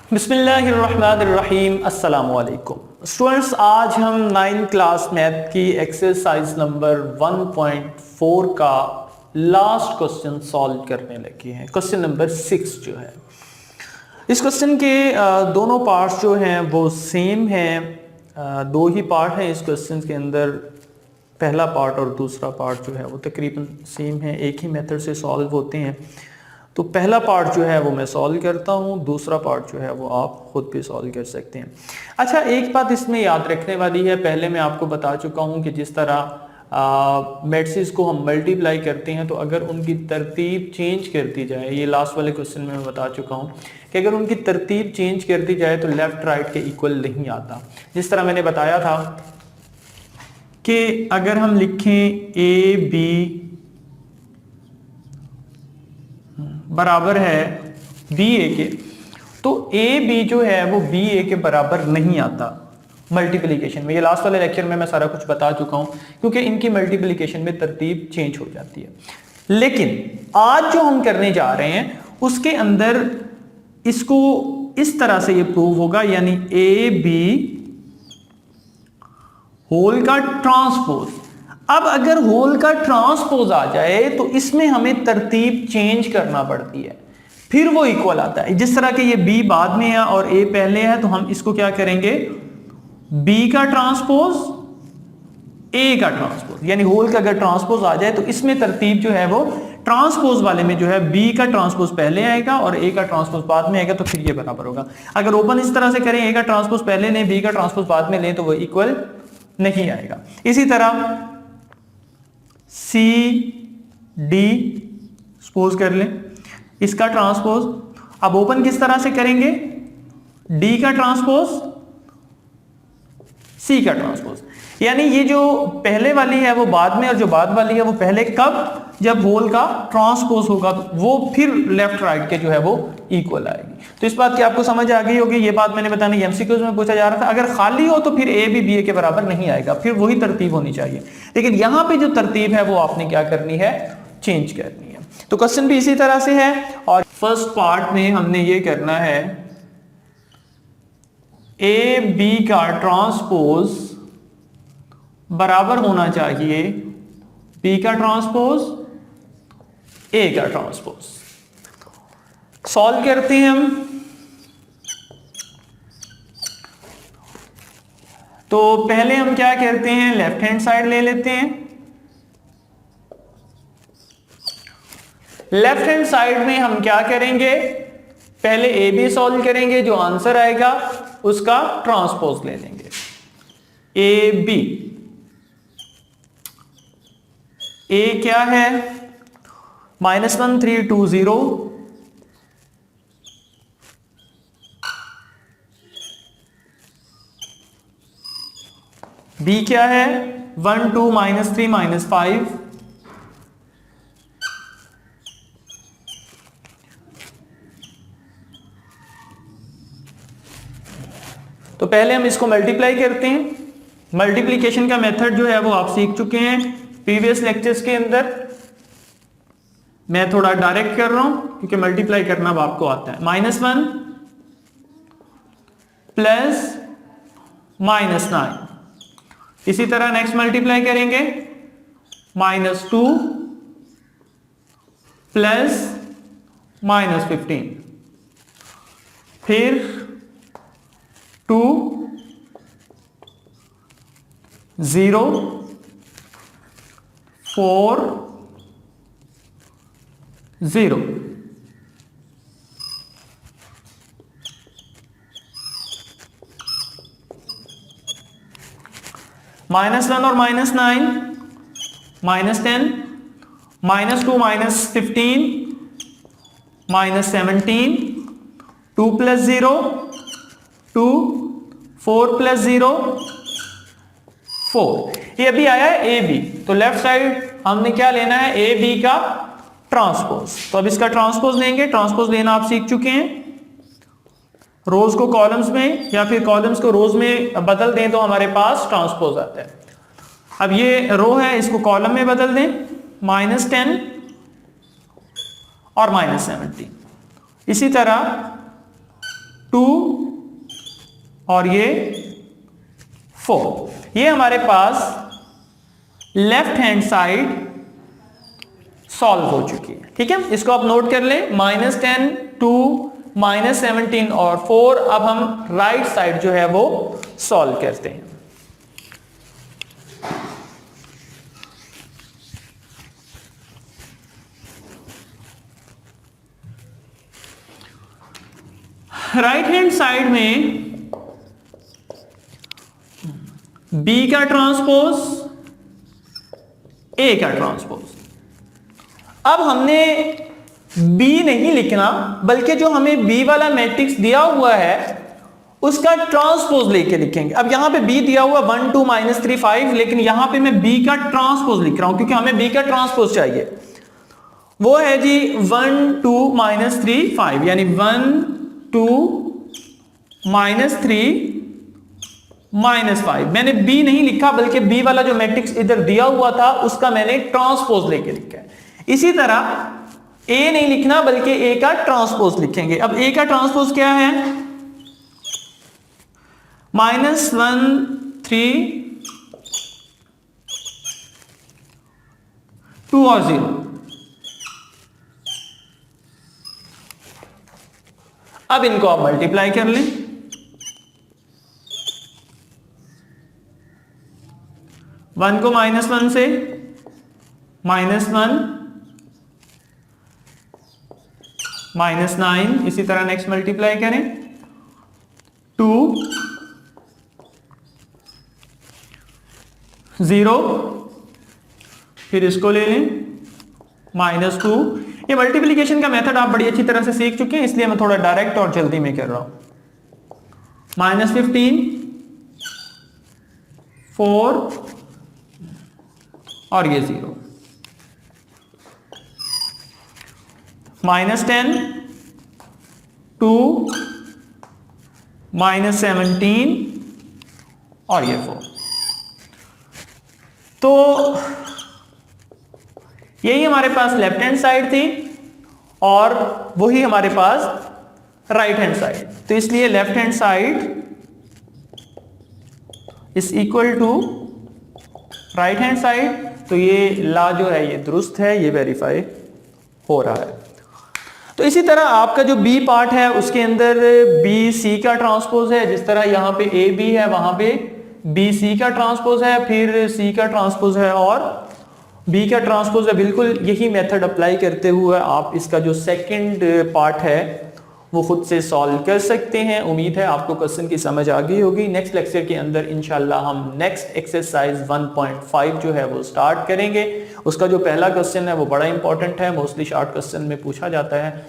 बिस्मिल्लाहिर्रहमानिर्रहीम। अस्सलामु अलैकुम स्टूडेंट्स, आज हम 9th क्लास मैथ की एक्सरसाइज नंबर 1.4 का लास्ट क्वेश्चन सॉल्व करने लगे हैं। क्वेश्चन नंबर 6 जो है, इस क्वेश्चन के दोनों पार्ट्स जो हैं वो सेम हैं। दो ही पार्ट हैं इस क्वेश्चन के अंदर। पहला पार्ट और दूसरा पार्ट जो है वो तकरीबन सेम है, एक ही मेथड से सॉल्व होते हैं। तो पहला पार्ट जो है वो मैं सॉल्व करता हूँ, दूसरा पार्ट जो है वो आप खुद भी सॉल्व कर सकते हैं। अच्छा, एक बात इसमें याद रखने वाली है, पहले मैं आपको बता चुका हूँ कि जिस तरह मैट्रिसेस को हम मल्टीप्लाई करते हैं तो अगर उनकी तरतीब चेंज कर दी जाए, ये लास्ट वाले क्वेश्चन में मैं बता चुका हूँ कि अगर उनकी तरतीब चेंज कर दी जाए तो लेफ्ट राइट के इक्वल नहीं आता। जिस तरह मैंने बताया था कि अगर हम लिखें ए बी बराबर है बी ए के, तो ए बी जो है वो बी ए के बराबर नहीं आता मल्टीप्लिकेशन में। ये लास्ट वाले लेक्चर में मैं सारा कुछ बता चुका हूं, क्योंकि इनकी मल्टीप्लिकेशन में तरतीब चेंज हो जाती है। लेकिन आज जो हम करने जा रहे हैं उसके अंदर इसको इस तरह से ये प्रूव होगा, यानी ए बी होल का ट्रांसपोज। अब अगर होल का ट्रांसपोज आ जाए तो इसमें हमें तरतीब चेंज करना पड़ती है, फिर वो इक्वल आता है। जिस तरह के ये b बाद में है और a पहले है, तो हम इसको क्या करेंगे, b का ट्रांसपोज a का ट्रांसपोज, यानी होल का अगर ट्रांसपोज आ जाए तो इसमें तरतीब जो है वो ट्रांसपोज वाले में जो है b का ट्रांसपोज पहले आएगा और a का ट्रांसपोज बाद में आएगा, तो फिर ये बराबर होगा। अगर ओपन इस तरह से करें, a का ट्रांसपोज पहले लें, b का ट्रांसपोज बाद में लें, तो वो इक्वल नहीं आएगा। इसी तरह सी डी सपोज कर लें, इसका ट्रांसपोज अब ओपन किस तरह से करेंगे, डी का ट्रांसपोज सी का ट्रांसपोज, यानी ये जो पहले वाली है वो बाद में और जो बाद वाली है वो पहले। कब? जब होल का ट्रांसपोज होगा तो वो फिर लेफ्ट राइट के जो है वो इक्वल आएगी। तो इस बात की आपको समझ आ गई होगी। ये बात मैंने बताने एमसीक्यूज में पूछा जा रहा था। अगर खाली हो तो फिर ए भी बी ए के बराबर नहीं आएगा, फिर वही तरतीब होनी चाहिए। लेकिन यहां पे जो तरतीब है वो आपने क्या करनी है, चेंज करनी है। तो क्वेश्चन भी इसी तरह से है और फर्स्ट पार्ट में हमने ये करना है, ए बी का ट्रांसपोज बराबर होना चाहिए बी का ट्रांसपोज ए का ट्रांसपोज। सॉल्व करते हैं हम। तो पहले हम क्या करते हैं, लेफ्ट हैंड साइड ले लेते हैं। लेफ्ट हैंड साइड में हम क्या करेंगे, पहले ए बी सॉल्व करेंगे, जो आंसर आएगा उसका ट्रांसपोज ले लेंगे। ए बी, ए क्या है, -1320, बी क्या है 12 -3 -5, तो पहले हम इसको मल्टीप्लाई करते हैं। मल्टीप्लिकेशन का मेथड जो है वो आप सीख चुके हैं प्रीवियस लेक्चर्स के अंदर। मैं थोड़ा डायरेक्ट कर रहा हूं क्योंकि मल्टीप्लाई करना अब आपको आता है। -1 प्लस -9, इसी तरह नेक्स्ट मल्टीप्लाई करेंगे, -2 प्लस -15, फिर 2 0 4 0, -1 और -9, -10, -2 -15, -17, 2 प्लस 0 2, 4 प्लस 0 4। ये अभी आया है ए बी, तो लेफ्ट साइड हमने क्या लेना है, ए बी का ट्रांसपोज। तो अब इसका ट्रांसपोज लेंगे। ट्रांसपोज लेना आप सीख चुके हैं। रोज को कॉलम्स में या फिर कॉलम्स को रोज में बदल दें तो हमारे पास ट्रांसपोज आता है। अब ये रो है, इसको कॉलम में बदल दें, -10 और -17। इसी तरह 2 और ये 4। ये हमारे पास लेफ्ट हैंड साइड सॉल्व हो चुकी है। ठीक है, इसको आप नोट कर लें। -10, 2, -17 और 4। अब हम राइट साइड जो है वो सॉल्व करते हैं। राइट हैंड साइड में B का ट्रांसपोज, A का ट्रांसपोज। अब हमने B नहीं लिखना, बल्कि जो हमें B वाला मैट्रिक्स दिया हुआ है उसका ट्रांसपोज लेके लिखेंगे। अब यहां पे B दिया हुआ 1 2 -3 5, लेकिन यहां पे मैं B का ट्रांसपोज लिख रहा हूं क्योंकि हमें B का ट्रांसपोज चाहिए। वो है जी 1 2 -3 5, यानी 1 2 -3 -5। मैंने B नहीं लिखा, बल्कि B वाला जो मैट्रिक्स इधर दिया हुआ था उसका मैंने ट्रांसपोज लेके लिखा है। इसी तरह A नहीं लिखना, बल्कि A का ट्रांसपोज लिखेंगे। अब A का ट्रांसपोज क्या है? -1 3 2 और 0। अब इनको आप मल्टीप्लाई कर लें। 1 को -1 से, -1 -9, इसी तरह नेक्स्ट मल्टीप्लाई करें। 2 0, फिर इसको ले लें -2। ये मल्टीप्लिकेशन का मेथड आप बड़ी अच्छी तरह से सीख चुके हैं, इसलिए मैं थोड़ा डायरेक्ट और जल्दी में कर रहा हूं। -15 4 और ये 0। -10 2 -17 और ये 4। तो यही हमारे पास लेफ्ट हैंड साइड थी और वही हमारे पास राइट हैंड साइड। तो इसलिए left hand side is equal to right hand side. तो ये ला जो है ये दुरुस्त है, ये वेरीफाई हो रहा है। तो इसी तरह आपका जो बी पार्ट है उसके अंदर बी सी का ट्रांसपोज है। जिस तरह यहाँ पे ए बी है, वहां पे बी सी का ट्रांसपोज है, फिर सी का ट्रांसपोज है और बी का ट्रांसपोज है। बिल्कुल यही मेथड अप्लाई करते हुए आप इसका जो सेकंड पार्ट है वो खुद से सॉल्व कर सकते हैं। उम्मीद है आपको क्वेश्चन की समझ आ गई होगी। नेक्स्ट लेक्चर के अंदर इंशाल्लाह हम नेक्स्ट एक्सरसाइज 1.5 जो है वो स्टार्ट करेंगे। उसका जो पहला क्वेश्चन है वो बड़ा इंपॉर्टेंट है, मोस्टली शॉर्ट क्वेश्चन में पूछा जाता है।